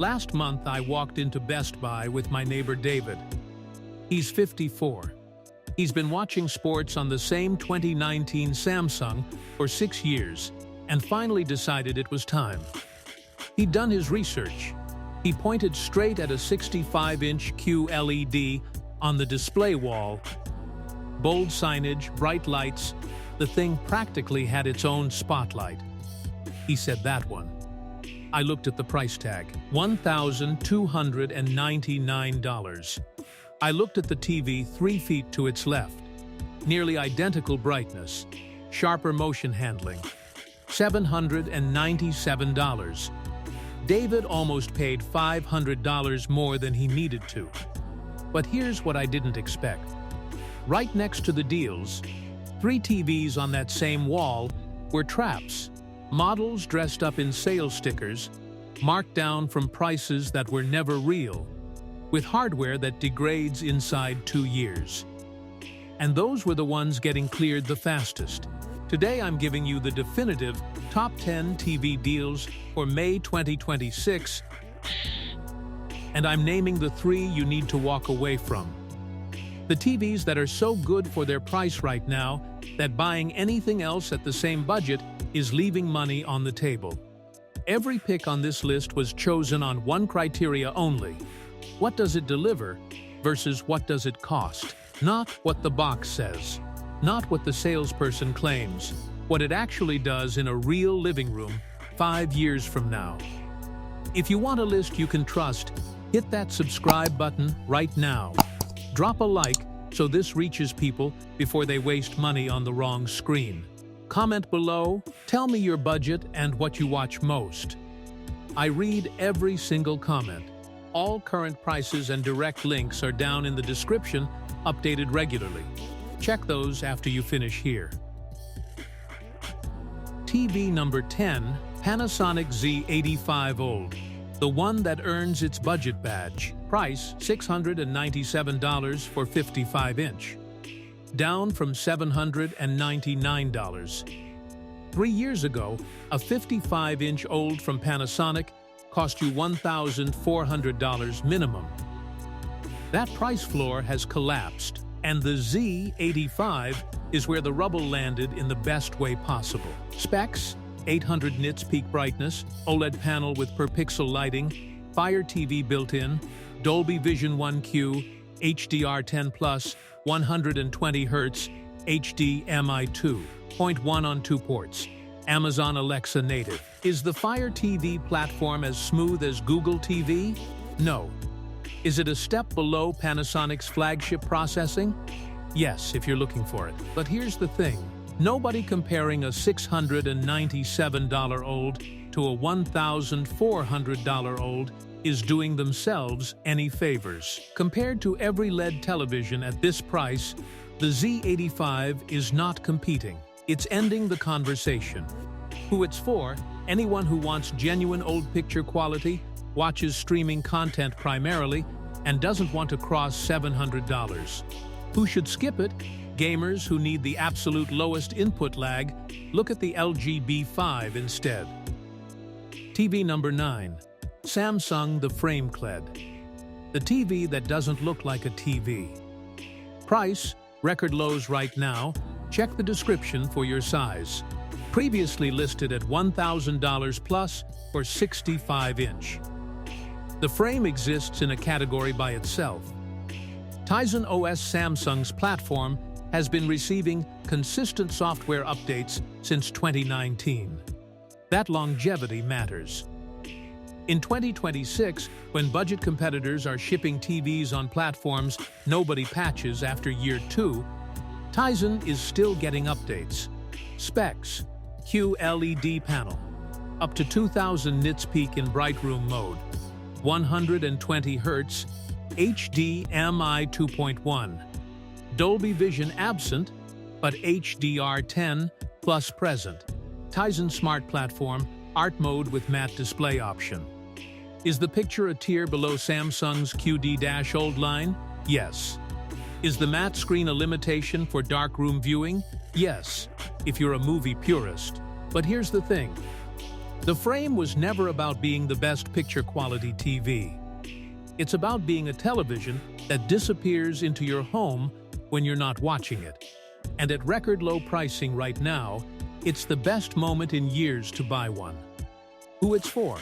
Last month, I walked into Best Buy with my neighbor David. He's 54. He's been watching sports on the same 2019 Samsung for 6 years and finally decided it was time. He'd done his research. He pointed straight at a 65-inch QLED on the display wall. Bold signage, bright lights, the thing practically had its own spotlight. He said that one. I looked at the price tag, $1,299. I looked at the TV 3 feet to its left. Nearly identical brightness, sharper motion handling, $797. David almost paid $500 more than he needed to. But here's what I didn't expect. Right next to the deals, 3 TVs on that same wall were traps. Models dressed up in sales stickers, marked down from prices that were never real, with hardware that degrades inside 2 years. And those were the ones getting cleared the fastest. Today I'm giving you the definitive top 10 TV deals for May 2026, and I'm naming the 3 you need to walk away from. The TVs that are so good for their price right now that buying anything else at the same budget is leaving money on the table. Every pick on this list was chosen on one criteria only. What does it deliver versus what does it cost? Not what the box says, not what the salesperson claims, what it actually does in a real living room 5 years from now. If you want a list you can trust, hit that subscribe button right now. Drop a like so this reaches people before they waste money on the wrong screen. Comment below, tell me your budget and what you watch most. I read every single comment. All current prices and direct links are down in the description, updated regularly. Check those after you finish here. TV number 10, Panasonic Z85 OLED. The one that earns its budget badge. Price, $697 for 55-inch. Down from $799. 3 years ago, a 55-inch OLED from Panasonic cost you $1,400 minimum. That price floor has collapsed, and the Z85 is where the rubble landed in the best way possible. Specs: 800 nits peak brightness, OLED panel with per-pixel lighting, Fire TV built-in, Dolby Vision 1Q, HDR10+, 120 Hz, HDMI 2.1 on 2 ports, Amazon Alexa native. Is the Fire TV platform as smooth as Google TV? No. Is it a step below Panasonic's flagship processing? Yes, if you're looking for it. But here's the thing. Nobody comparing a $697 OLED to a $1,400 OLED is doing themselves any favors. Compared to every LED television at this price, the Z85 is not competing. It's ending the conversation. Who it's for? Anyone who wants genuine old picture quality, watches streaming content primarily, and doesn't want to cross $700. Who should skip it? Gamers who need the absolute lowest input lag. Look at the LG B5 instead. TV number 9. Samsung the Frame QLED. The TV that doesn't look like a TV. Price, record lows right now. Check the description for your size. Previously listed at $1,000 plus for 65-inch. The frame exists in a category by itself. Tizen OS Samsung's platform has been receiving consistent software updates since 2019. That longevity matters. In 2026, when budget competitors are shipping TVs on platforms nobody patches after year 2, Tizen is still getting updates. Specs: QLED panel, up to 2000 nits peak in bright room mode, 120 Hz, HDMI 2.1, Dolby Vision absent, but HDR10 plus present. Tizen Smart Platform, Art Mode with matte display option. Is the picture a tier below Samsung's QD-OLED line? Yes. Is the matte screen a limitation for darkroom viewing? Yes, if you're a movie purist. But here's the thing. The frame was never about being the best picture quality TV. It's about being a television that disappears into your home when you're not watching it. And at record low pricing right now, it's the best moment in years to buy one. Who it's for?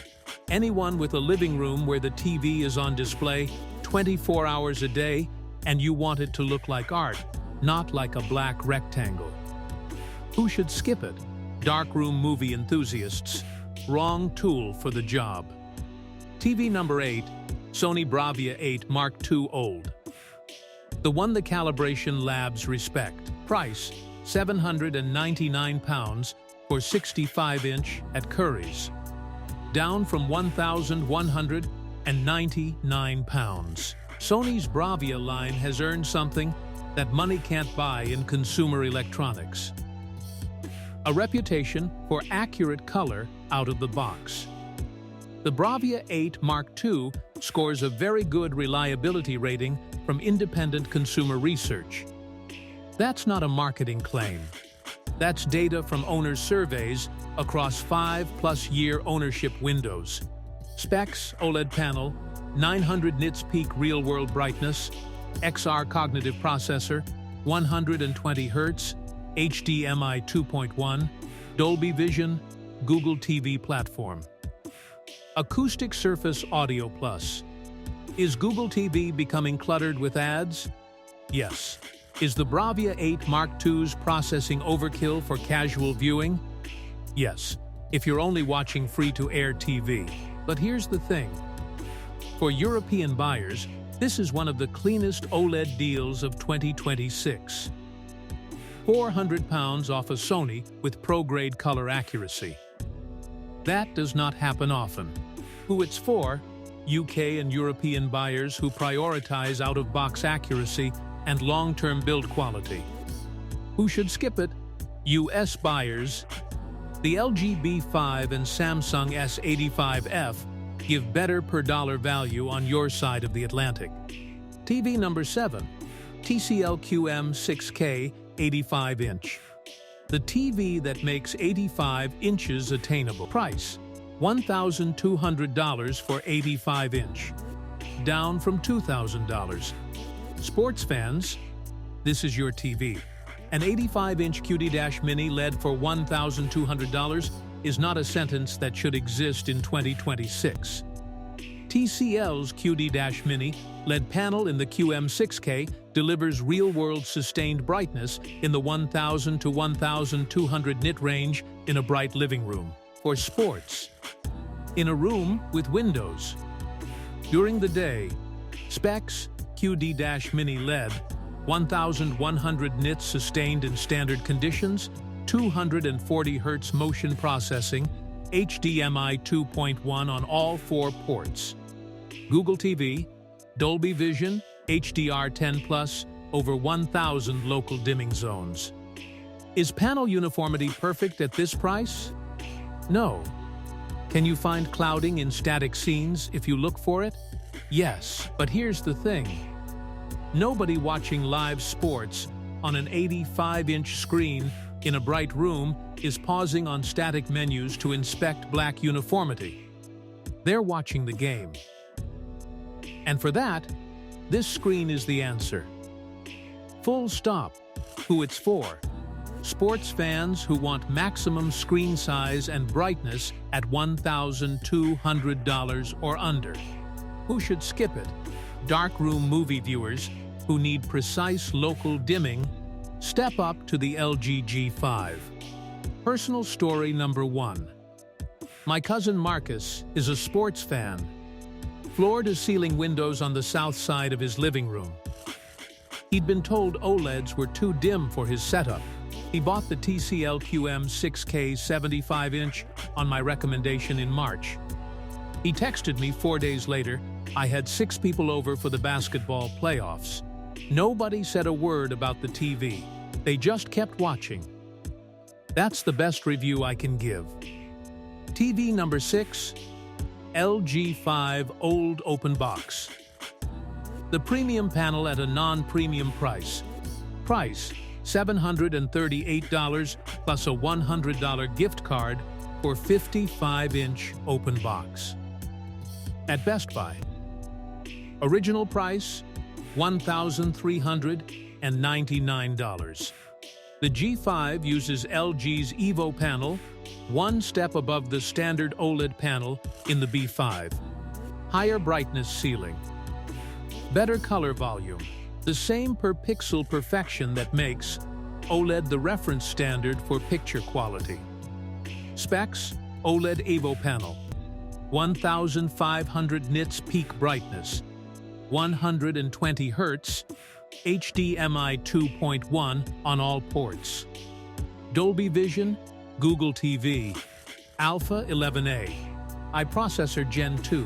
Anyone with a living room where the TV is on display 24 hours a day and you want it to look like art, not like a black rectangle. Who should skip it? Darkroom movie enthusiasts. Wrong tool for the job. TV number 8, Sony Bravia 8 Mark II OLED. The one the calibration labs respect. Price, £799 for 65-inch at Curry's. Down from £1,199. Sony's Bravia line has earned something that money can't buy in consumer electronics. A reputation for accurate color out of the box. The Bravia 8 Mark II scores a very good reliability rating from independent consumer research. That's not a marketing claim. That's data from owners' surveys across 5+ year ownership windows. Specs: OLED panel, 900 nits peak real-world brightness, XR cognitive processor, 120 Hz, HDMI 2.1, Dolby Vision, Google TV platform. Acoustic Surface Audio Plus. Is Google TV becoming cluttered with ads? Yes. Is the Bravia 8 Mark II's processing overkill for casual viewing? Yes, if you're only watching free-to-air TV. But here's the thing. For European buyers, this is one of the cleanest OLED deals of 2026. £400 off a Sony with pro-grade color accuracy. That does not happen often. Who it's for? UK and European buyers who prioritize out-of-box accuracy and long-term build quality. Who should skip it? US buyers. The LG B5 and Samsung S85F give better per dollar value on your side of the Atlantic. TV number 7, TCL QM6K 85-inch. The TV that makes 85 inches attainable. Price, $1,200 for 85-inch, down from $2,000. Sports fans, this is your TV. An 85-inch QD-Mini LED for $1,200 is not a sentence that should exist in 2026. TCL's QD-Mini LED panel in the QM6K delivers real-world sustained brightness in the 1,000 to 1,200 nit range in a bright living room. For sports, in a room with windows. During the day, specs, QD-Mini LED, 1,100 nits sustained in standard conditions, 240 Hz motion processing, HDMI 2.1 on all 4 ports. Google TV, Dolby Vision, HDR10+, over 1,000 local dimming zones. Is panel uniformity perfect at this price? No. Can you find clouding in static scenes if you look for it? Yes, but here's the thing. Nobody watching live sports on an 85-inch screen in a bright room is pausing on static menus to inspect black uniformity. They're watching the game. And for that, this screen is the answer. Full stop. Who it's for? Sports fans who want maximum screen size and brightness at $1,200 or under. Who should skip it? Darkroom movie viewers who need precise local dimming. Step up to the LG G5. Personal story number 1. My cousin Marcus is a sports fan. Floor-to-ceiling windows on the south side of his living room. He'd been told OLEDs were too dim for his setup. He bought the TCL QM6K 75-inch on my recommendation in March. He texted me 4 days later. I had 6 people over for the basketball playoffs. Nobody said a word about the TV. They just kept watching. That's the best review I can give. TV number 6, LG 5 OLED Open Box. The premium panel at a non-premium price. Price, $738 plus a $100 gift card, for 55-inch open box. At Best Buy. Original price, $1,399. The G5 uses LG's Evo panel, one step above the standard OLED panel in the B5. Higher brightness ceiling. Better color volume. The same per-pixel perfection that makes OLED the reference standard for picture quality. Specs: OLED Evo panel. 1,500 nits peak brightness. 120 Hz. HDMI 2.1 on all ports. Dolby Vision, Google TV. Alpha 11A. iProcessor Gen 2.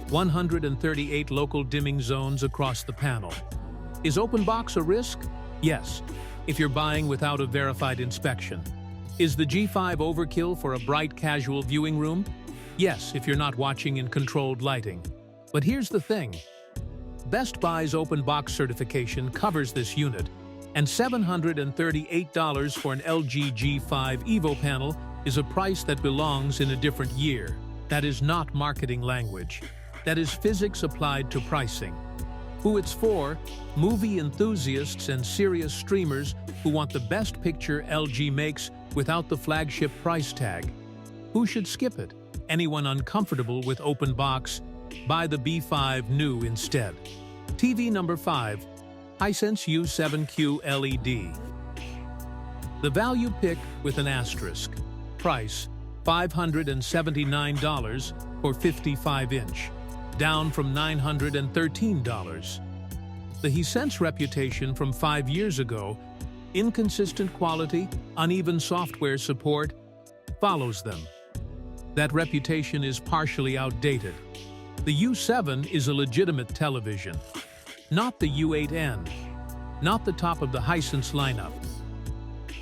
138 local dimming zones across the panel. Is open box a risk? Yes, if you're buying without a verified inspection. Is the G5 overkill for a bright casual viewing room? Yes, if you're not watching in controlled lighting. But here's the thing. Best Buy's open box certification covers this unit, and $738 for an LG G5 Evo panel is a price that belongs in a different year. That is not marketing language. That is physics applied to pricing. Who it's for? Movie enthusiasts and serious streamers who want the best picture LG makes without the flagship price tag. Who should skip it? Anyone uncomfortable with open box? Buy the B5 new instead. TV number 5, Hisense U7 QLED. The value pick with an asterisk. Price, $579 for 55-inch, down from $913. The Hisense reputation from 5 years ago, inconsistent quality, uneven software support, follows them. That reputation is partially outdated. The U7 is a legitimate television, not the U8N, not the top of the Hisense lineup.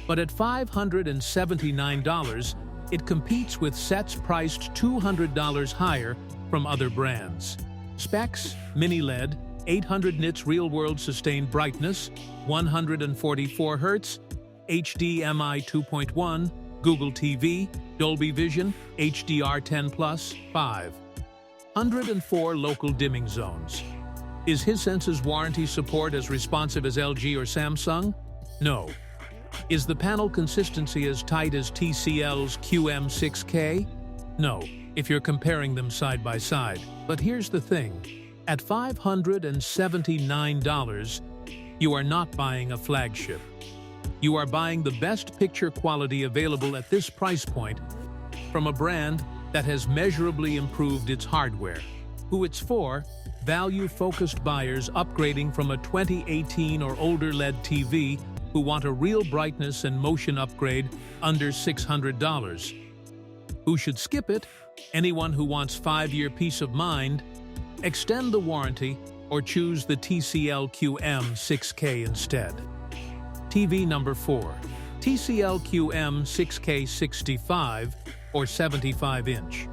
But at $579, it competes with sets priced $200 higher from other brands. Specs: Mini LED, 800 nits real-world sustained brightness, 144 Hz, HDMI 2.1, Google TV, Dolby Vision, HDR10+, 5. 104 local dimming zones. Is Hisense's warranty support as responsive as LG or Samsung? No. Is the panel consistency as tight as TCL's QM6K? No, if you're comparing them side by side. But here's the thing. At $579, you are not buying a flagship. You are buying the best picture quality available at this price point from a brand that has measurably improved its hardware. Who it's for? Value-focused buyers upgrading from a 2018 or older LED TV who want a real brightness and motion upgrade under $600. Who should skip it? Anyone who wants 5-year peace of mind. Extend the warranty or choose the TCL QM6K instead. TV number 4. TCL QM6K 65 or 75-inch.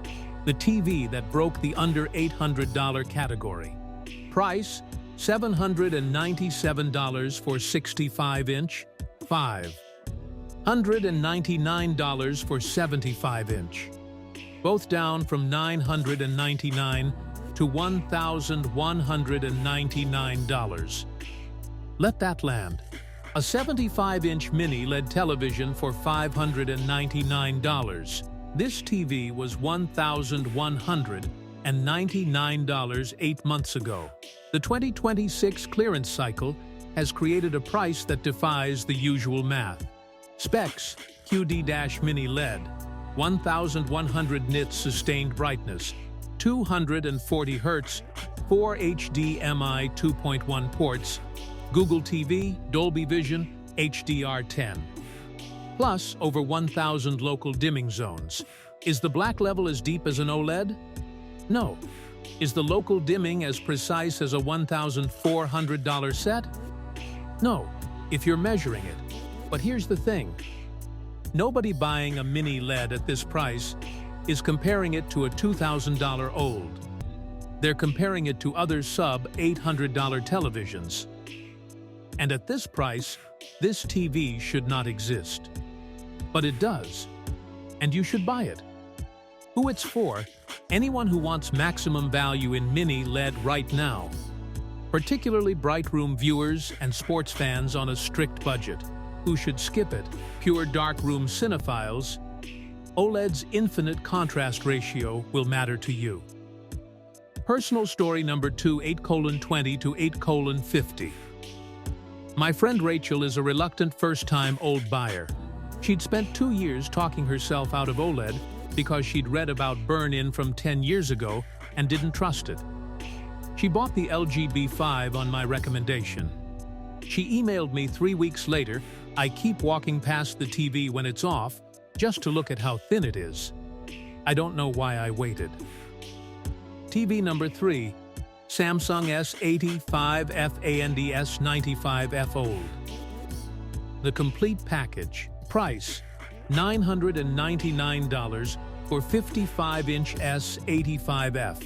The TV that broke the under $800 category. Price: $797 for 65-inch, $599 for 75-inch. Both down from $999 to $1,199. Let that land. A 75-inch mini LED television for $599. This TV was $1,199 8 months ago. The 2026 clearance cycle has created a price that defies the usual math. Specs: QD-Mini LED, 1,100 nits sustained brightness, 240 Hz, 4 HDMI 2.1 ports, Google TV, Dolby Vision, HDR10. Plus over 1,000 local dimming zones. Is the black level as deep as an OLED? No. Is the local dimming as precise as a $1,400 set? No, if you're measuring it. But here's the thing. Nobody buying a mini LED at this price is comparing it to a $2,000 old. They're comparing it to other sub-$800 televisions. And at this price, this TV should not exist. But it does, and you should buy it. Who it's for? Anyone who wants maximum value in mini LED right now. Particularly bright room viewers and sports fans on a strict budget. Who should skip it? Pure dark room cinephiles. OLED's infinite contrast ratio will matter to you. Personal story number 2, 8:20 to 8:50. My friend Rachel is a reluctant first-time old buyer. She'd spent 2 years talking herself out of OLED because she'd read about burn-in from 10 years ago and didn't trust it. She bought the LG B5 on my recommendation. She emailed me 3 weeks later. I keep walking past the TV when it's off, just to look at how thin it is. I don't know why I waited. TV number 3, Samsung S85F and S95F OLED. The complete package. Price, $999 for 55-inch S85F,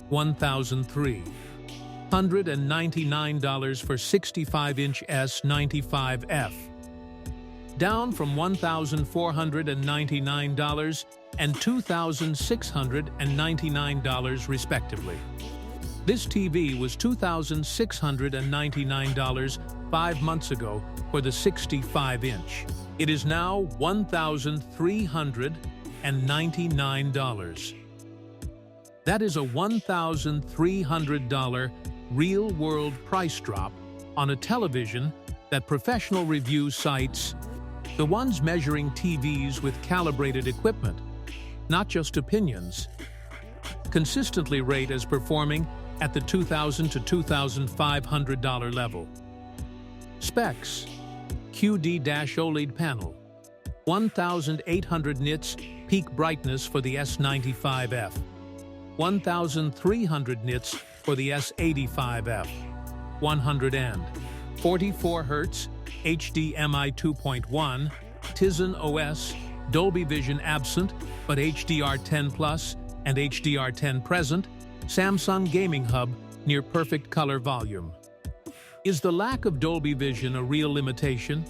$1,399 for 65-inch S95F. Down from $1,499 and $2,699 respectively. This TV was $2,699 5 months ago for the 65-inch. It is now $1,399. That is a $1,300 real-world price drop on a television that professional review sites, the ones measuring TVs with calibrated equipment, not just opinions, consistently rate as performing at the $2,000 to $2,500 level. Specs: QD-OLED panel, 1,800 nits peak brightness for the S95F, 1,300 nits for the S85F, 144 Hz, HDMI 2.1, Tizen OS, Dolby Vision absent, but HDR10 Plus and HDR10 present, Samsung Gaming Hub, near perfect color volume. Is the lack of Dolby Vision a real limitation?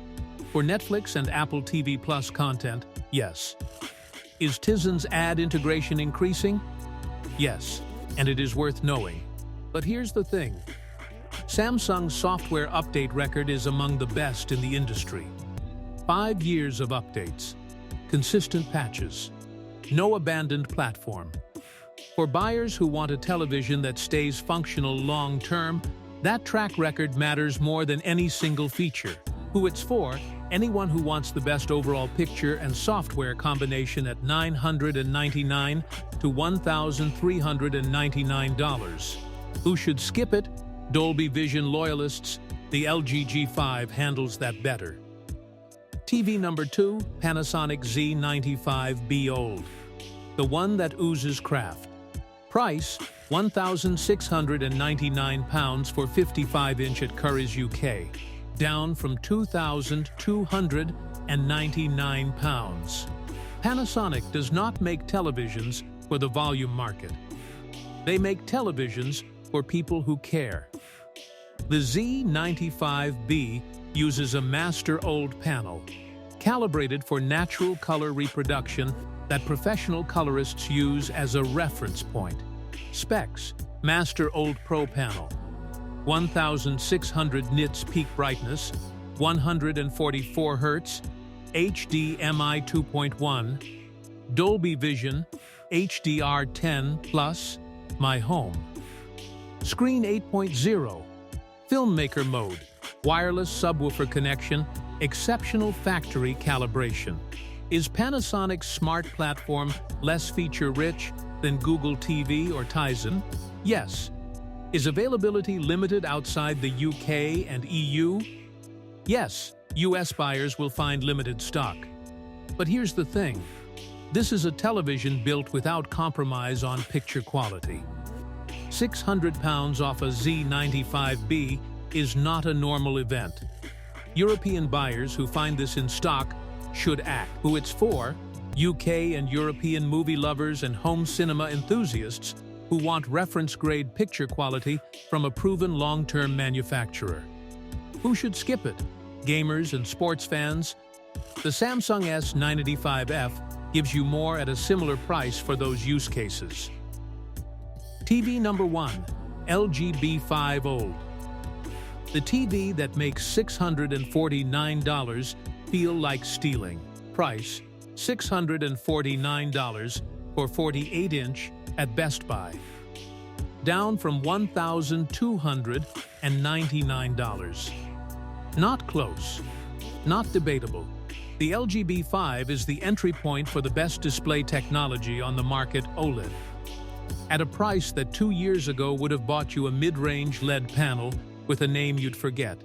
For Netflix and Apple TV Plus content, yes. Is Tizen's ad integration increasing? Yes, and it is worth knowing. But here's the thing. Samsung's software update record is among the best in the industry. 5 years of updates, consistent patches, no abandoned platform. For buyers who want a television that stays functional long-term, that track record matters more than any single feature. Who it's for? Anyone who wants the best overall picture and software combination at $999 to $1,399. Who should skip it? Dolby Vision loyalists. The LG G5 handles that better. TV number 2, Panasonic Z95B OLED. The one that oozes craft. Price, £1,699 for 55-inch at Currys UK, down from £2,299. Panasonic does not make televisions for the volume market. They make televisions for people who care. The Z95B uses a master OLED panel, calibrated for natural color reproduction that professional colorists use as a reference point. Specs: Master OLED Pro panel, 1,600 nits peak brightness, 144 Hz, HDMI 2.1, Dolby Vision, HDR10 Plus, My Home. Screen 8.0, Filmmaker mode, wireless subwoofer connection, exceptional factory calibration. Is Panasonic's smart platform less feature-rich than Google TV or Tizen? Yes. Is availability limited outside the UK and EU? Yes, US buyers will find limited stock. But here's the thing. This is a television built without compromise on picture quality. £600 off a Z95B is not a normal event. European buyers who find this in stock should act. Who it's for? UK and European movie lovers and home cinema enthusiasts who want reference-grade picture quality from a proven long-term manufacturer. Who should skip it? Gamers and sports fans. The Samsung S95F gives you more at a similar price for those use cases. TV number 1, LG B5 OLED. The TV that makes $649 feel like stealing. Price, $649 for 48-inch at Best Buy. Down from $1,299. Not close. Not debatable. The LG B5 is the entry point for the best display technology on the market, OLED. At a price that 2 years ago would have bought you a mid-range LED panel with a name you'd forget.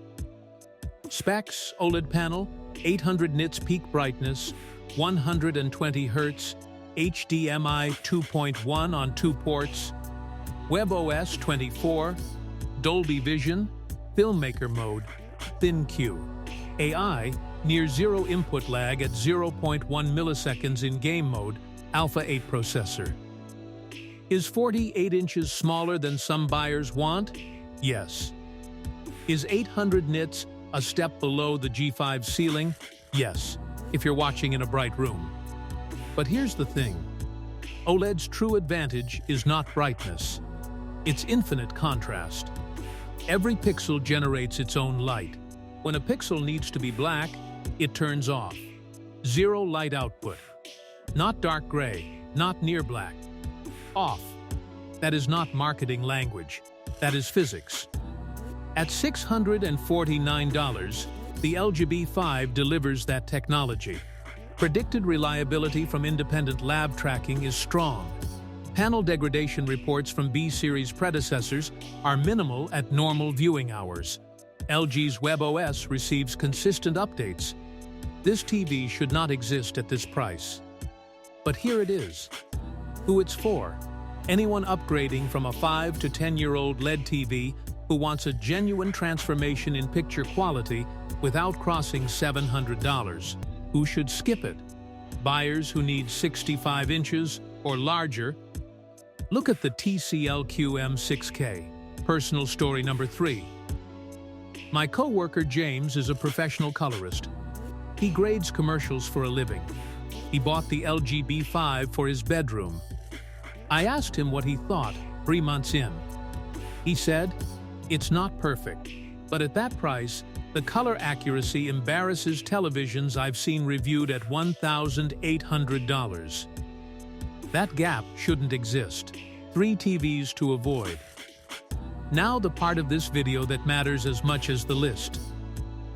Specs: OLED panel, 800 nits peak brightness, 120 Hz, HDMI 2.1 on 2 ports, WebOS 24, Dolby Vision, Filmmaker mode, ThinQ, AI, near zero input lag at 0.1 milliseconds in game mode, Alpha 8 processor. Is 48 inches smaller than some buyers want? Yes. Is 800 nits a step below the G5 ceiling? Yes, if you're watching in a bright room. But here's the thing. OLED's true advantage is not brightness. It's infinite contrast. Every pixel generates its own light. When a pixel needs to be black, it turns off. Zero light output. Not dark gray, not near black. Off. That is not marketing language. That is physics. At $649, the LG B5 delivers that technology. Predicted reliability from independent lab tracking is strong. Panel degradation reports from B-series predecessors are minimal at normal viewing hours. LG's WebOS receives consistent updates. This TV should not exist at this price. But here it is. Who it's for? Anyone upgrading from a 5 to 10-year-old LED TV who wants a genuine transformation in picture quality without crossing $700. Who should skip it? Buyers who need 65 inches or larger. Look at the TCL QM6K. Personal story number 3. My coworker James is a professional colorist. He grades commercials for a living. He bought the LG B5 for his bedroom. I asked him what he thought 3 months in. He said, "It's not perfect, but at that price, the color accuracy embarrasses televisions I've seen reviewed at $1,800. That gap shouldn't exist. 3 TVs to avoid." Now the part of this video that matters as much as the list.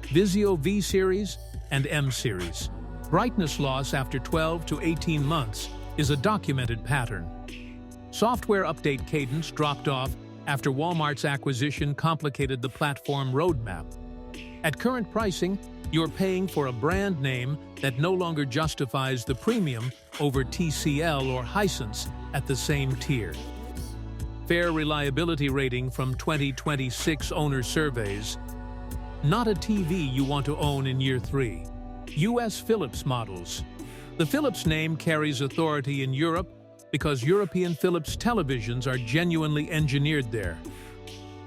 Vizio V-Series and M-Series. Brightness loss after 12 to 18 months is a documented pattern. Software update cadence dropped off after Walmart's acquisition complicated the platform roadmap. At current pricing, you're paying for a brand name that no longer justifies the premium over TCL or Hisense at the same tier. Fair reliability rating from 2026 owner surveys. Not a TV you want to own in year 3. US Philips models. The Philips name carries authority in Europe because European Philips televisions are genuinely engineered there.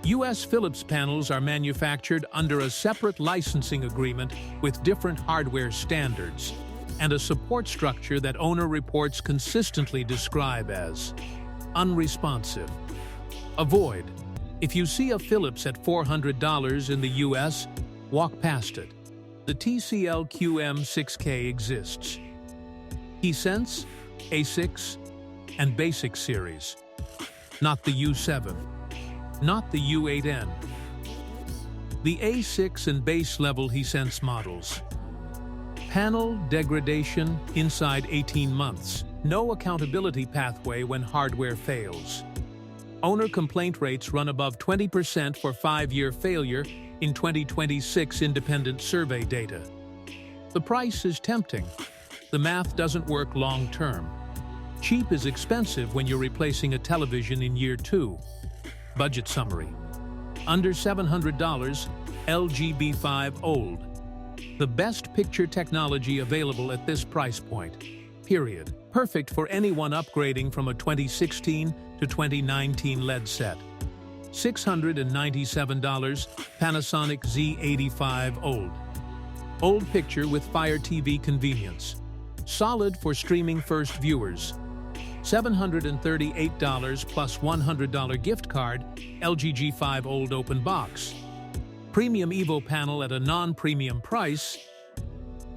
US Philips panels are manufactured under a separate licensing agreement with different hardware standards and a support structure that owner reports consistently describe as unresponsive. Avoid. If you see a Philips at $400 in the US, walk past it. The TCL QM6K exists. Hisense, A6, and Basic series. Not the U7. Not the U8N. The A6 and base level Hisense models. Panel degradation inside 18 months. No accountability pathway when hardware fails. Owner complaint rates run above 20% for 5-year failure in 2026 independent survey data. The price is tempting. The math doesn't work long-term. Cheap is expensive when you're replacing a television in year 2. Budget summary. Under $700, LG B5 OLED. The best picture technology available at this price point. Period. Perfect for anyone upgrading from a 2016 to 2019 LED set. $697 Panasonic Z85 OLED. Old picture with Fire TV convenience. Solid for streaming first viewers. $738 plus $100 gift card, LG G5 OLED open box. Premium Evo panel at a non-premium price.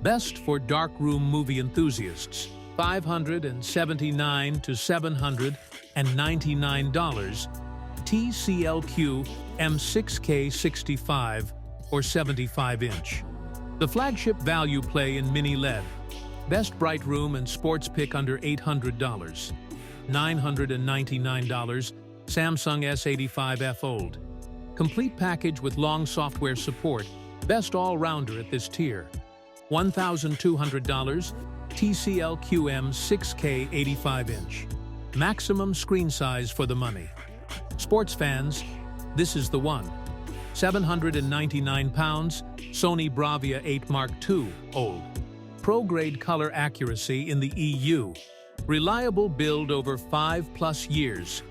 Best for darkroom movie enthusiasts. $579 to $799. TCLQ M6K65 or 75-inch. The flagship value play in mini LED. Best bright room and sports pick under $800. $999, Samsung S85F OLED. Complete package with long software support, best all-rounder at this tier. $1,200, TCL-QM 6K 85-inch. Maximum screen size for the money. Sports fans, this is the one. £799, Sony Bravia 8 Mark II OLED. Pro-grade color accuracy in the EU. Reliable build over 5+ years.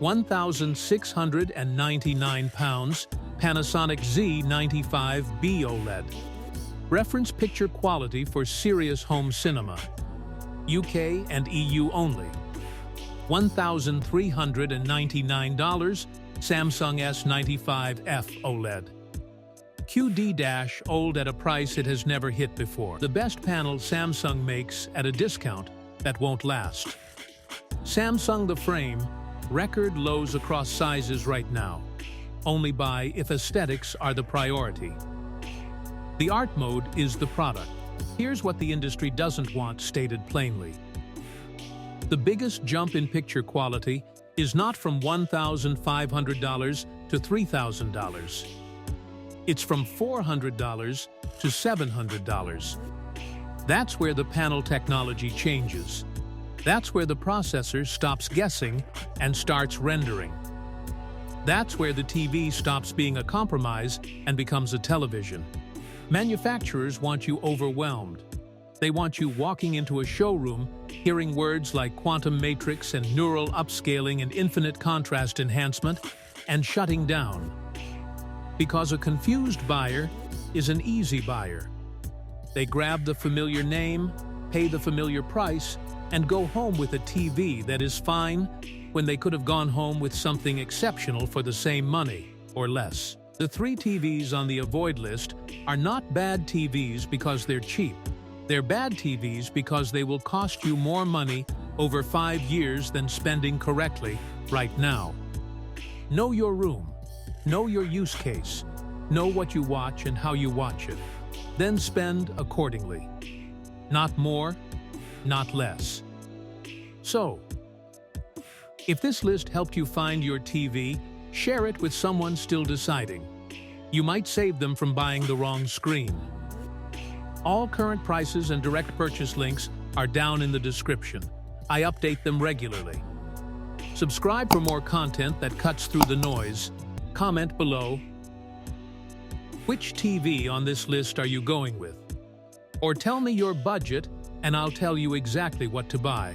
£1,699, Panasonic Z95B OLED. Reference picture quality for serious home cinema. UK and EU only. $1,399, Samsung S95F OLED. QD-OLED at a price it has never hit before. The best panel Samsung makes at a discount that won't last. Samsung the frame, record lows across sizes right now. Only buy if aesthetics are the priority. The art mode is the product. Here's what the industry doesn't want stated plainly. The biggest jump in picture quality is not from $1,500 to $3,000. It's from $400 to $700. That's where the panel technology changes. That's where the processor stops guessing and starts rendering. That's where the TV stops being a compromise and becomes a television. Manufacturers want you overwhelmed. They want you walking into a showroom, hearing words like quantum matrix and neural upscaling and infinite contrast enhancement, and shutting down. Because a confused buyer is an easy buyer. They grab the familiar name, pay the familiar price, and go home with a TV that is fine when they could have gone home with something exceptional for the same money, or less. The 3 TVs on the avoid list are not bad TVs because they're cheap. They're bad TVs because they will cost you more money over 5 years than spending correctly right now. Know your room. Know your use case. Know what you watch and how you watch it. Then spend accordingly. Not more, not less. So, if this list helped you find your TV, share it with someone still deciding. You might save them from buying the wrong screen. All current prices and direct purchase links are down in the description. I update them regularly. Subscribe for more content that cuts through the noise. Comment below. Which TV on this list are you going with? Or tell me your budget and I'll tell you exactly what to buy.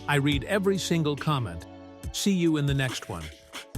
I read every single comment. See you in the next one.